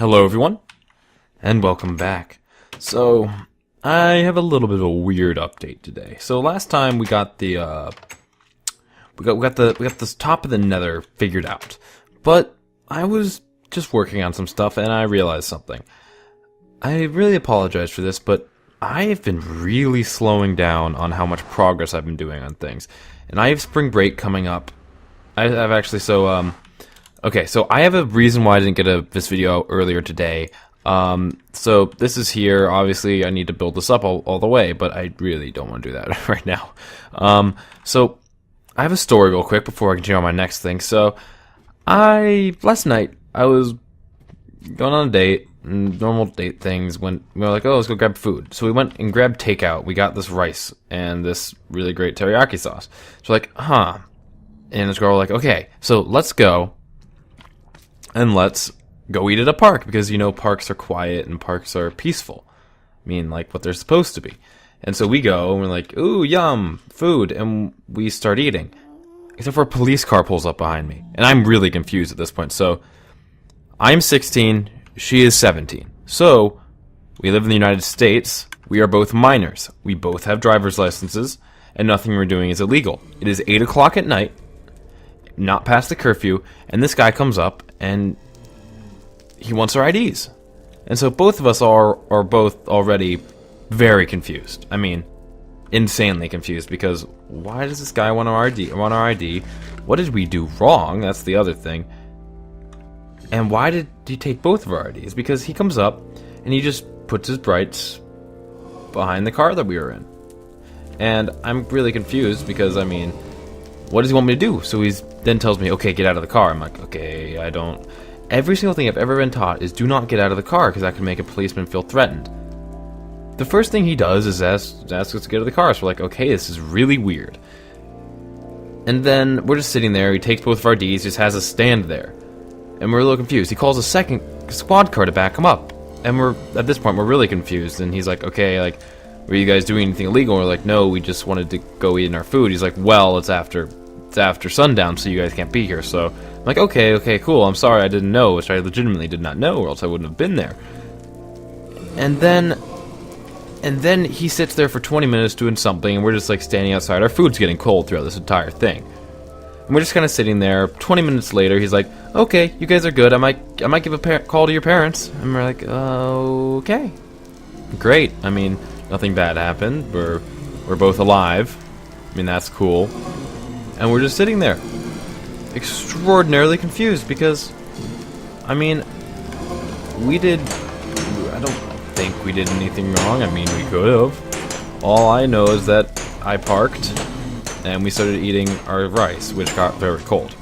Hello everyone, and welcome back. So, I have a little bit of a weird update today. So last time we got the we got the top of the nether figured out. But I was just working on some stuff and I realized something. I really apologize for this, but I have been really slowing down on how much progress I've been doing on things. And I have spring break coming up. I've actually okay, so I have a reason why I didn't get this video out earlier today. So this is here. Obviously, I need to build this up all the way, but I really don't want to do that right now. So I have a story real quick before I continue on my next thing. So last night I was going on a date, normal date things. When we were like, oh, let's go grab food. So we went and grabbed takeout. We got this rice and this really great teriyaki sauce. So like, huh. And this girl was like, okay, so let's go. And let's go eat at a park, because, you know, parks are quiet and parks are peaceful. I mean, like, what they're supposed to be. And so we go, and we're like, ooh, yum, food, and we start eating. Except for a police car pulls up behind me. And I'm really confused at this point. So, I'm 16, she is 17. So, we live in the United States, we are both minors. We both have driver's licenses, and nothing we're doing is illegal. It is 8 o'clock at night, not past the curfew, and this guy comes up, and he wants our IDs. And so both of us are both already very confused. I mean, insanely confused, because why does this guy want our ID? What did we do wrong? That's the other thing. And why did he take both of our IDs? Because he comes up, and he just puts his brights behind the car that we were in. And I'm really confused, because, I mean, what does he want me to do? So he then tells me, okay, get out of the car. I'm like, okay, I don't. Every single thing I've ever been taught is do not get out of the car, because that can make a policeman feel threatened. The first thing he does is ask us to get out of the car. So we're like, okay, this is really weird. And then we're just sitting there. He takes both of our Ds, just has us stand there. And we're a little confused. He calls a second squad car to back him up. And at this point, we're really confused. And he's like, okay, like, were you guys doing anything illegal? And we're like, no, we just wanted to go eat our food. He's like, well, it's after sundown, so you guys can't be here. So I'm like, okay, cool. I'm sorry, I didn't know, which I legitimately did not know, or else I wouldn't have been there. And then he sits there for 20 minutes doing something, and we're just like standing outside. Our food's getting cold throughout this entire thing. And we're just kind of sitting there. 20 minutes later, he's like, okay, you guys are good. I might give a call to your parents. And we're like, okay. Great. I mean, nothing bad happened. We're both alive. I mean, that's cool. And we're just sitting there, extraordinarily confused, because, I mean, I don't think we did anything wrong. I mean, we could have. All I know is that I parked, and we started eating our rice, which got very cold.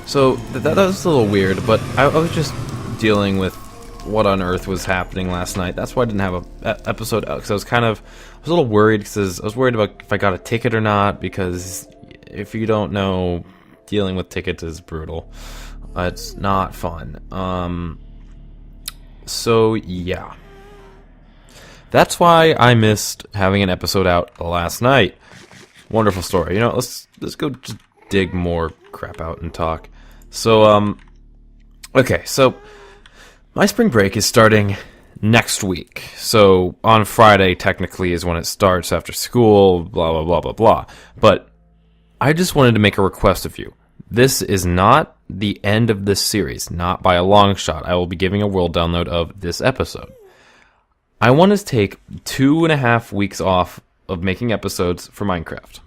So, that was a little weird, but I was just dealing with what on earth was happening last night. That's why I didn't have an episode out, because I was a little worried, because I was worried about if I got a ticket or not, because if you don't know, dealing with tickets is brutal. It's not fun. So yeah. That's why I missed having an episode out last night. Wonderful story. You know, let's go just dig more crap out and talk. So, okay, so my spring break is starting next week. So on Friday, technically, is when it starts after school, blah, blah, blah, blah, blah. But I just wanted to make a request of you. This is not the end of this series, not by a long shot. I will be giving a world download of this episode. I want to take 2.5 weeks off of making episodes for Minecraft.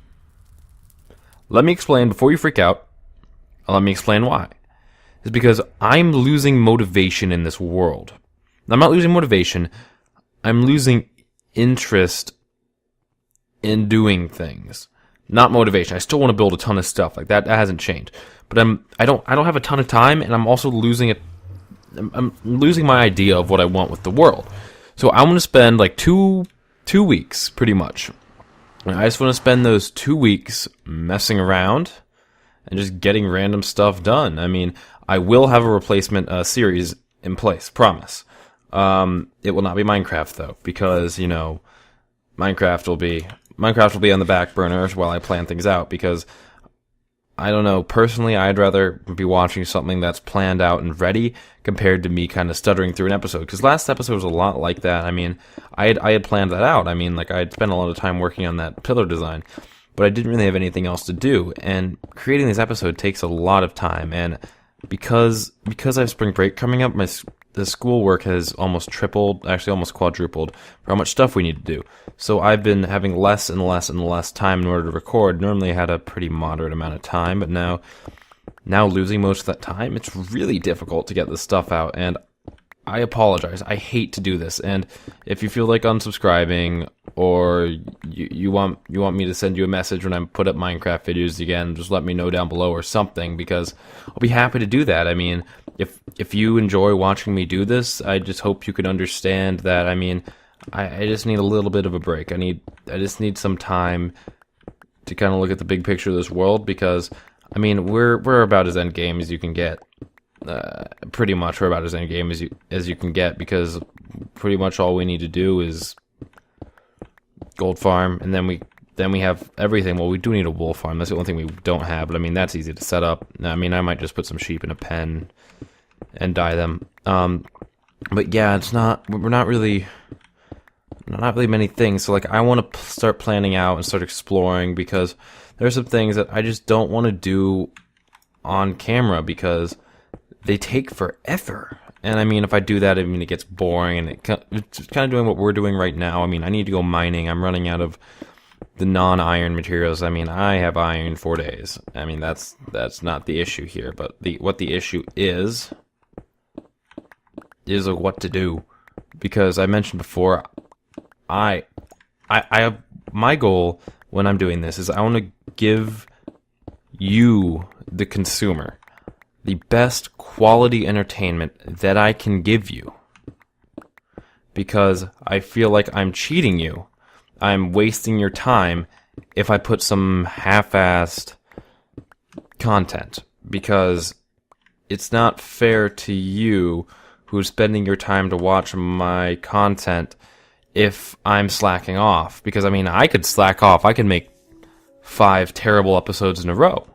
Let me explain, before you freak out, let me explain why. It's because I'm losing motivation in this world. I'm not losing motivation. I'm losing interest in doing things. Not motivation. I still want to build a ton of stuff. Like that hasn't changed. But I don't have a ton of time, and I'm also losing I'm losing my idea of what I want with the world. So I'm going to spend like two weeks pretty much. And I just want to spend those 2 weeks messing around and just getting random stuff done. I mean, I will have a replacement series in place, promise. It will not be Minecraft though, because, you know, Minecraft will be on the back burner while I plan things out, because I don't know. Personally, I'd rather be watching something that's planned out and ready compared to me kind of stuttering through an episode. Because last episode was a lot like that. I mean, I had planned that out. I mean, like I had spent a lot of time working on that pillar design, but I didn't really have anything else to do. And creating this episode takes a lot of time. And because I have spring break coming up, the schoolwork has almost tripled, actually almost quadrupled for how much stuff we need to do. So I've been having less and less and less time in order to record. Normally I had a pretty moderate amount of time, but now losing most of that time, it's really difficult to get this stuff out. And I apologize. I hate to do this. And if you feel like unsubscribing or you want me to send you a message when I put up Minecraft videos again, just let me know down below or something, because I'll be happy to do that. I mean, if you enjoy watching me do this, I just hope you can understand that. I mean, I just need a little bit of a break. I just need some time to kind of look at the big picture of this world, because I mean, we're about as end game as you can get. Pretty much we're about as end game as you can get, because pretty much all we need to do is gold farm, and then we have everything. Well, we do need a wool farm. That's the only thing we don't have, but I mean that's easy to set up. I mean, I might just put some sheep in a pen and dye them. But yeah, we're not really many things. So like I want to start planning out and start exploring, because there's some things that I just don't want to do on camera because they take forever. And I mean, if I do that, I mean, it gets boring, and it's kind of doing what we're doing right now. I mean, I need to go mining. I'm running out of the non-iron materials. I mean, I have iron 4 days. I mean, that's not the issue here, but what the issue is what to do. Because I mentioned before, I have my goal when I'm doing this is I want to give you, the consumer, the best quality entertainment that I can give you, because I feel like I'm cheating you. I'm wasting your time if I put some half-assed content, because it's not fair to you who's spending your time to watch my content if I'm slacking off. Because I mean, I could slack off. I could make 5 terrible episodes in a row.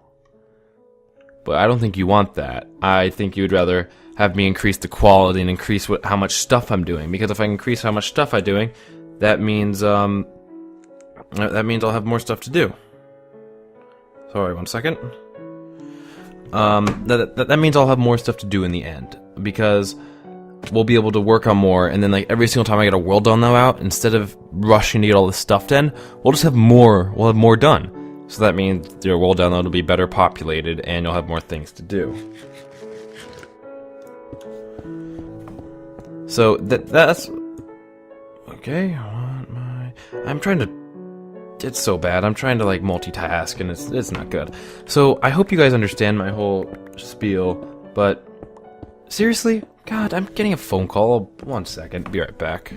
But I don't think you want that. I think you would rather have me increase the quality and increase how much stuff I'm doing. Because if I increase how much stuff I'm doing, that means I'll have more stuff to do. Sorry, 1 second. That means I'll have more stuff to do in the end, because we'll be able to work on more, and then like every single time I get a world download out, instead of rushing to get all this stuff done, we'll just have more. We'll have more done. So that means your world download will be better populated, and you'll have more things to do. So that's okay. I'm trying to. It's so bad. I'm trying to like multitask, and it's not good. So I hope you guys understand my whole spiel. But seriously, God, I'm getting a phone call. 1 second. Be right back.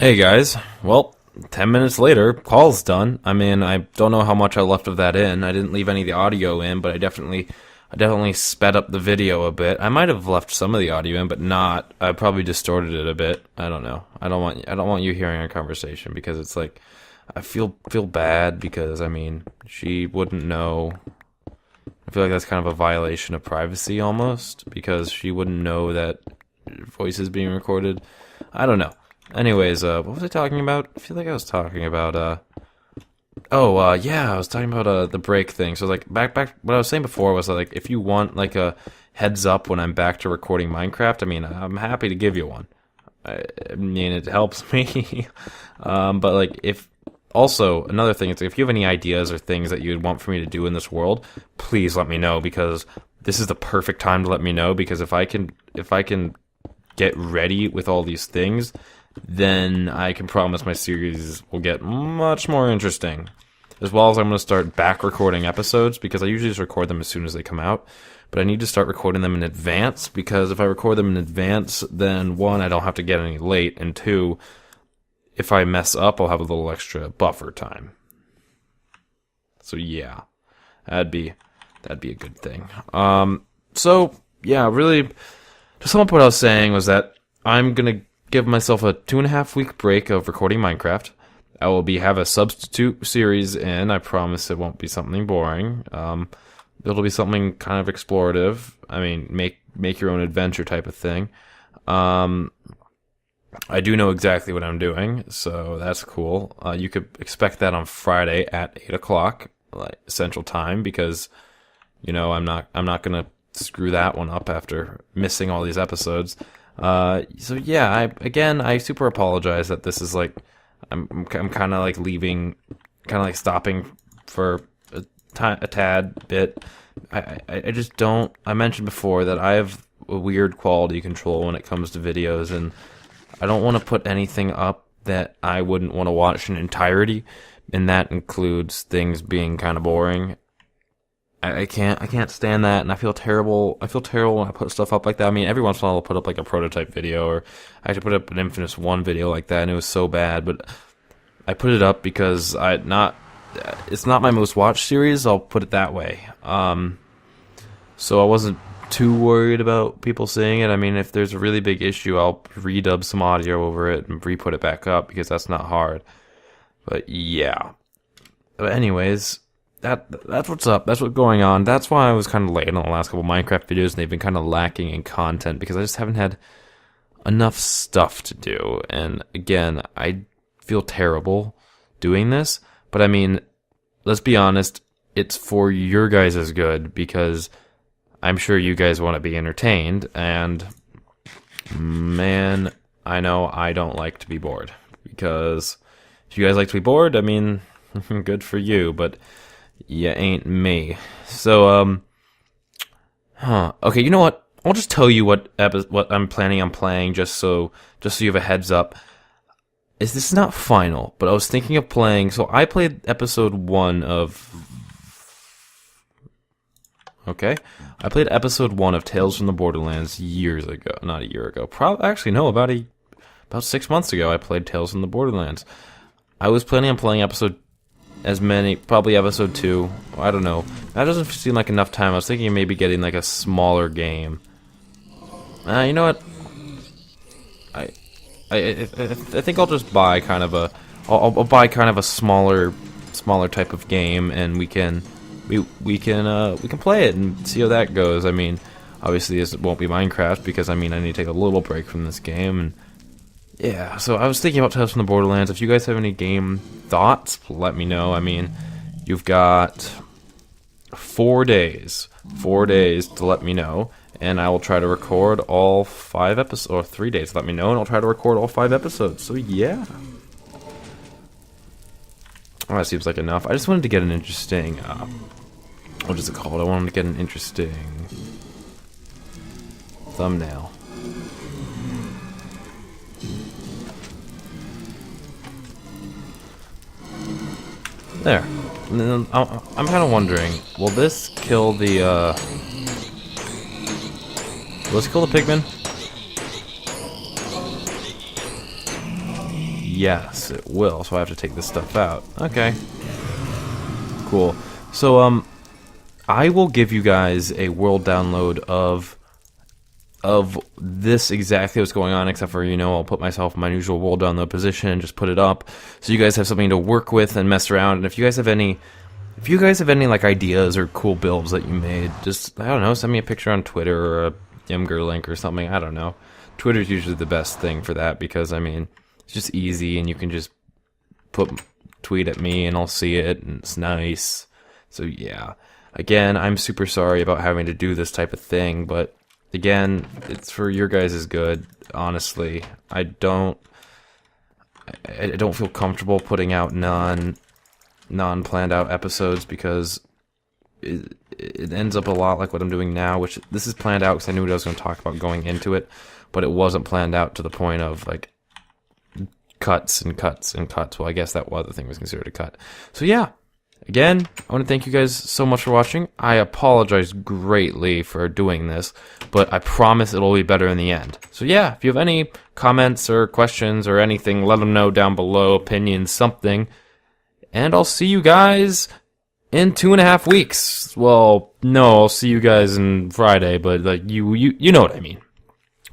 Hey guys, well, 10 minutes later, call's done. I mean, I don't know how much I left of that in. I didn't leave any of the audio in, but I definitely sped up the video a bit. I might have left some of the audio in, but not. I probably distorted it a bit. I don't know. I don't want you hearing our conversation because it's like I feel bad because I mean, she wouldn't know. I feel like that's kind of a violation of privacy almost because she wouldn't know that voice is being recorded. I don't know. Anyways, what was I talking about? I feel like I was talking about, yeah, I was talking about, the break thing. So, like, back, what I was saying before was, like, if you want, like, a heads up when I'm back to recording Minecraft, I mean, I'm happy to give you one. I mean, it helps me. But, like, also, another thing is, if you have any ideas or things that you'd want for me to do in this world, please let me know, because this is the perfect time to let me know, because if I can get ready with all these things, then I can promise my series will get much more interesting. As well as I'm going to start back recording episodes, because I usually just record them as soon as they come out. But I need to start recording them in advance, because if I record them in advance, then one, I don't have to get any late, and two, if I mess up, I'll have a little extra buffer time. So yeah, that'd be a good thing. So yeah, really, to sum up what I was saying was that I'm going to give myself a 2.5 week break of recording Minecraft. I will have a substitute series in. I promise it won't be something boring. It'll be something kind of explorative. I mean, make your own adventure type of thing. I do know exactly what I'm doing, so that's cool. You could expect that on Friday at 8 o'clock, like Central Time, because I'm not gonna screw that one up after missing all these episodes. So yeah, I super apologize that this is like, I'm kind of like leaving, kind of like stopping for a tad bit. I just don't, I mentioned before that I have a weird quality control when it comes to videos, and I don't want to put anything up that I wouldn't want to watch in entirety, and that includes things being kind of boring. I can't stand that, and I feel terrible. I feel terrible when I put stuff up like that. I mean, every once in a while I'll put up like a prototype video, or I had to put up an Infamous 1 video like that, and it was so bad. But I put it up because it's not my most watched series. I'll put it that way. So I wasn't too worried about people seeing it. I mean, if there's a really big issue, I'll redub some audio over it and re-put it back up, because that's not hard. But yeah. But anyways, that's what's up. That's what's going on. That's why I was kind of late on the last couple Minecraft videos, and they've been kind of lacking in content, because I just haven't had enough stuff to do. And again, I feel terrible doing this, but I mean, let's be honest, it's for your guys' good, because I'm sure you guys want to be entertained, and man, I know I don't like to be bored, because if you guys like to be bored, I mean, good for you, but you ain't me. So, okay, you know what? I'll just tell you what I'm planning on playing, just so you have a heads up. This is not final, but I was thinking of playing. So I played episode 1 of. Okay, I played episode 1 of Tales from the Borderlands years ago. Not a year ago. Actually, no, about 6 months ago. I played Tales from the Borderlands. I was planning on playing probably episode 2. I don't know. That doesn't seem like enough time. I was thinking of maybe getting like a smaller game. You know what? I think I'll just buy kind of I'll buy kind of a smaller type of game, and we can play it and see how that goes. I mean, obviously this won't be Minecraft, because I mean I need to take a little break from this game, and yeah. So I was thinking about Tales from the Borderlands. If you guys have any game thoughts, let me know. I mean, you've got 4 days to let me know, and I will try to record all 5 episodes, or 3 days. Let me know, and I'll try to record all 5 episodes. So yeah. Oh, that seems like enough. I just wanted to get an interesting, what is it called? I wanted to get an interesting thumbnail. There. And then I'm kind of wondering, will this kill the, Will this kill the pigmen? Yes, it will. So I have to take this stuff out. Okay. Cool. So, I will give you guys a world download of this exactly what's going on, except for, I'll put myself in my usual world download position and just put it up, so you guys have something to work with and mess around. And if you guys have any like ideas or cool builds that you made, just, I don't know, send me a picture on Twitter or a Imgur link or something. I don't know. Twitter's usually the best thing for that because, I mean, it's just easy and you can just tweet at me and I'll see it and it's nice. So yeah. Again, I'm super sorry about having to do this type of thing, but again, it's for your guys' good. Honestly, I don't feel comfortable putting out non-planned out episodes because it ends up a lot like what I'm doing now, which this is planned out because I knew what I was going to talk about going into it, but it wasn't planned out to the point of like cuts and cuts and cuts. Well, I guess that other thing was considered a cut. So yeah. Again, I want to thank you guys so much for watching. I apologize greatly for doing this, but I promise it'll be better in the end. So yeah, if you have any comments or questions or anything, let them know down below, opinions, something. And I'll see you guys in 2.5 weeks. Well, no, I'll see you guys on Friday, but like you know what I mean.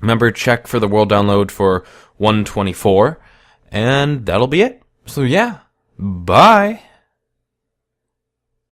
Remember, check for the world download for 124, and that'll be it. So yeah, bye.